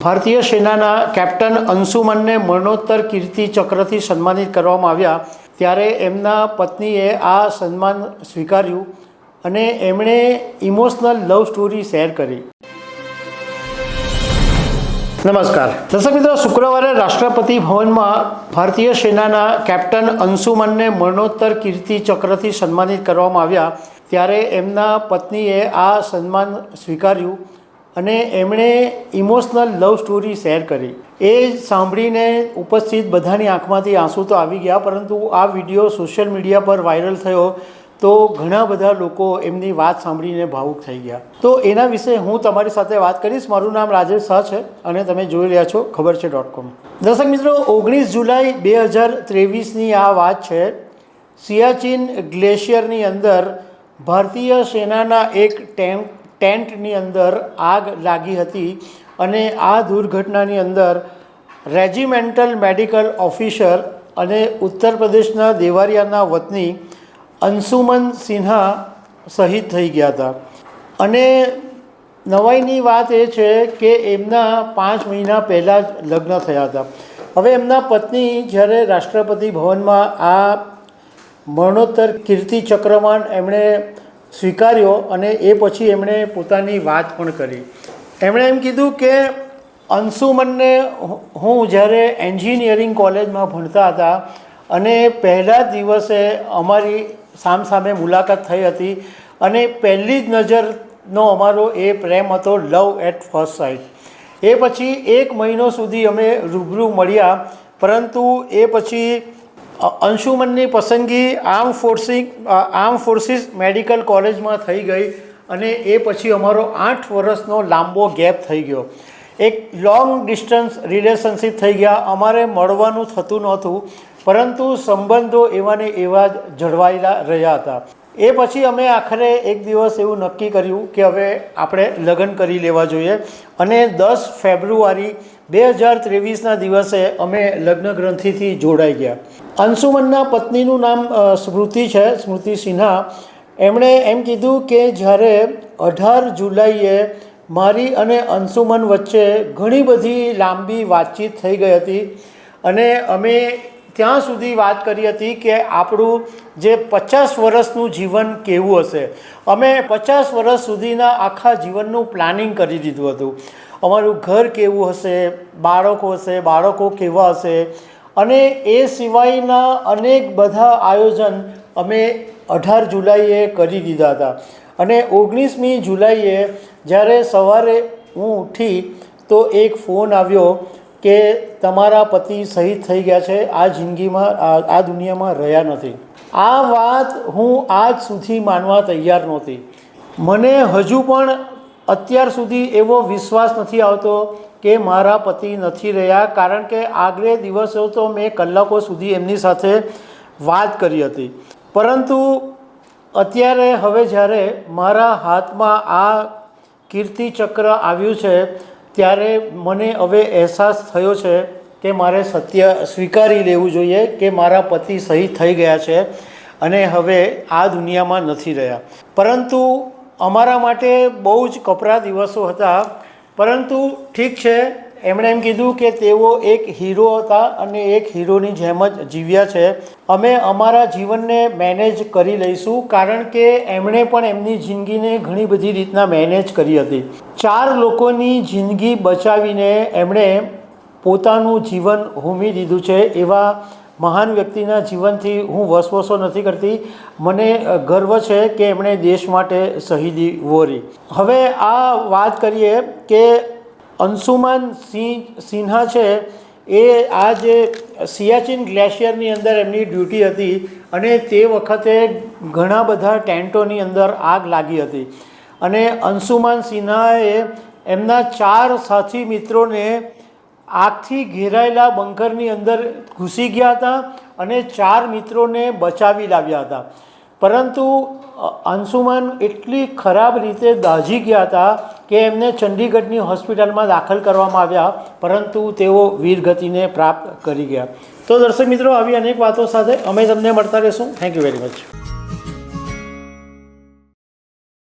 ભારતીય સેનાના કેપ્ટન અંશુમનને મરણોત્તર કીર્તિ ચક્રથી સન્માનિત કરવામાં આવ્યા ત્યારે એમના પત્નીએ આ સન્માન સ્વીકાર્યું અને એમણે ઇમોશનલ લવ સ્ટોરી શેર કરી. નમસ્કાર દર્શક મિત્રો, શુક્રવારે રાષ્ટ્રપતિ ભવનમાં ભારતીય સેનાના કેપ્ટન અંશુમનને મરણોત્તર કીર્તિ ચક્રથી સન્માનિત કરવામાં આવ્યા ત્યારે એમના પત્નીએ આ સન્માન સ્વીકાર્યું અને એમણે ઇમોશનલ લવ સ્ટોરી શેર કરી. એ સાંભળીને ઉપસ્થિત બધાની આંખમાંથી આંસુ તો આવી ગયા, પરંતુ આ વિડીયો સોશિયલ મીડિયા પર વાયરલ થયો તો ઘણા બધા લોકો એમની વાત સાંભળીને ભાવુક થઈ ગયા. તો એના વિશે હું તમારી સાથે વાત કરીશ. મારું નામ રાજેશ શાહ છે અને તમે જોઈ રહ્યા છો ખબર છે.com. દર્શક મિત્રો, 19 જુલાઈ 2023ની આ વાત છે. સિયાચીન ગ્લેશિયરની અંદર ભારતીય સેનાના એક ટેન્ટની અંદર આગ લાગી હતી અને આ દુર્ઘટનાની અંદર રેજિમેન્ટલ મેડિકલ ઓફિસર અને ઉત્તર પ્રદેશના દેવારિયાના વતની અંશુમન સિન્હા શહીદ થઈ ગયા હતા. અને નવાઈની વાત એ છે કે એમના 5 મહિના પહેલાં જ લગ્ન થયા હતા. હવે એમના પત્ની જ્યારે રાષ્ટ્રપતિ ભવનમાં આ મરણોત્તર કીર્તિ ચક્રમાન એમણે સ્વીકાર્યો અને એ પછી એમણે પોતાની વાત પણ કરી. એમણે એમ કીધું કે અંશુમનને હું જ્યારે એન્જિનિયરિંગ કોલેજમાં ભણતા હતા અને પહેલા જ દિવસે અમારી સામસામે મુલાકાત થઈ હતી અને પહેલી જ નજરનો અમારો એ પ્રેમ હતો, લવ એટ ફર્સ્ટ સાઇટ. એ પછી 1 મહિનો સુધી અમે રૂબરૂ મળ્યા, પરંતુ એ પછી અંશુમનની પસંદગી આર્મ ફોર્સિસ મેડિકલ કોલેજમાં થઈ ગઈ અને એ પછી અમારો 8 વર્ષનો લાંબો ગેપ થઈ ગયો. એક લોંગ ડિસ્ટન્સ રિલેશનશિપ થઈ ગયા. અમારે મળવાનું થતું નહોતું, પરંતુ સંબંધો એવા ને એવા જ જળવાયેલા રહ્યા હતા. એ પછી અમે આખરે એક દિવસ એવું નક્કી કર્યું કે હવે આપણે લગ્ન કરી લેવા જોઈએ અને 10 ફેબ્રુઆરી 2023ના દિવસે અમે લગ્ન ગ્રંથિથી જોડાઈ ગયા. અંશુમનના પત્નીનું નામ સ્મૃતિ છે, સ્મૃતિ સિન્હા. એમણે એમ કીધું કે જ્યારે 18 જુલાઈએ મારી અને અંશુમન વચ્ચે ઘણી બધી લાંબી વાતચીત થઈ ગઈ હતી અને અમે ત્યાં સુધી વાત કરી હતી કે આપણું જે 50 વર્ષનું જીવન કેવું હશે. અમે 50 વર્ષ સુધીના આખા જીવનનું પ્લાનિંગ કરી દીધું હતું. અમારું ઘર કેવું હશે, બાળકો હશે, બાળકો કેવા હશે, અને એ સિવાયના અનેક બધા આયોજન અમે 18 જુલાઈએ કરી દીધા હતા. અને 19મી જુલાઈએ જ્યારે સવારે હું ઉઠી તો એક ફોન આવ્યો કે તમારા પતિ શહીદ થઈ ગયા છે, આ જિંદગીમાં આ દુનિયામાં રહ્યા નથી. આ વાત હું આજ સુધી માનવા તૈયાર નહોતી. મને હજુ પણ અત્યાર સુધી એવો વિશ્વાસ નથી આવતો કે મારા પતિ નથી રહ્યા, કારણ કે આગલે દિવસો તો મેં કલાકો સુધી એમની સાથે વાત કરી હતી, પરંતુ અત્યારે હવે જ્યારે મારા હાથમાં આ કીર્તિચક્ર આવ્યું છે ત્યારે મને હવે અહેસાસ થયો છે કે મારે સત્ય સ્વીકારી લેવું જોઈએ કે મારા પતિ શહીદ થઈ ગયા છે અને હવે આ દુનિયામાં નથી રહ્યા. પરંતુ અમારા માટે બહુ જ કપરા દિવસો હતા, પરંતુ ઠીક છે. એમણે એમ કીધું કે તેઓ એક હીરો હતા અને એક હીરોની જેમ જ જીવ્યા છે. અમે અમારા જીવનને મેનેજ કરી લઈશું, કારણ કે એમણે પણ એમની જિંદગીને ઘણી બધી રીતના મેનેજ કરી હતી. 4 લોકોની જિંદગી બચાવીને એમણે પોતાનું જીવન હોમી દીધું છે. એવા મહાન વ્યક્તિના જીવનથી હું વસવસો નથી કરતી. મને ગર્વ છે કે એમણે દેશ માટે શહીદી વહોરી. હવે આ વાત કરીએ કે અંશુમન સિન્હા છે એ આ જે સિયાચીન ગ્લેશિયરની અંદર એમની ડ્યુટી હતી અને તે વખતે ઘણા બધા ટેન્ટોની અંદર આગ લાગી હતી અને અંશુમન સિન્હાએ એમના 4 સાથી મિત્રોને આગથી ઘેરાયેલા બંકરની અંદર ઘૂસી ગયા હતા અને 4 મિત્રોને બચાવી લાવ્યા હતા. પરંતુ અંશુમન એટલી ખરાબ રીતે દાઝી ગયા હતા કે એમને ચંડીગઢની હોસ્પિટલમાં દાખલ કરવામાં આવ્યા, પરંતુ તેઓ વીરગતિને પ્રાપ્ત કરી ગયા. તો દર્શક મિત્રો, આવી અનેક વાતો સાથે અમે તમને મળતા રહીશું. Thank you very much.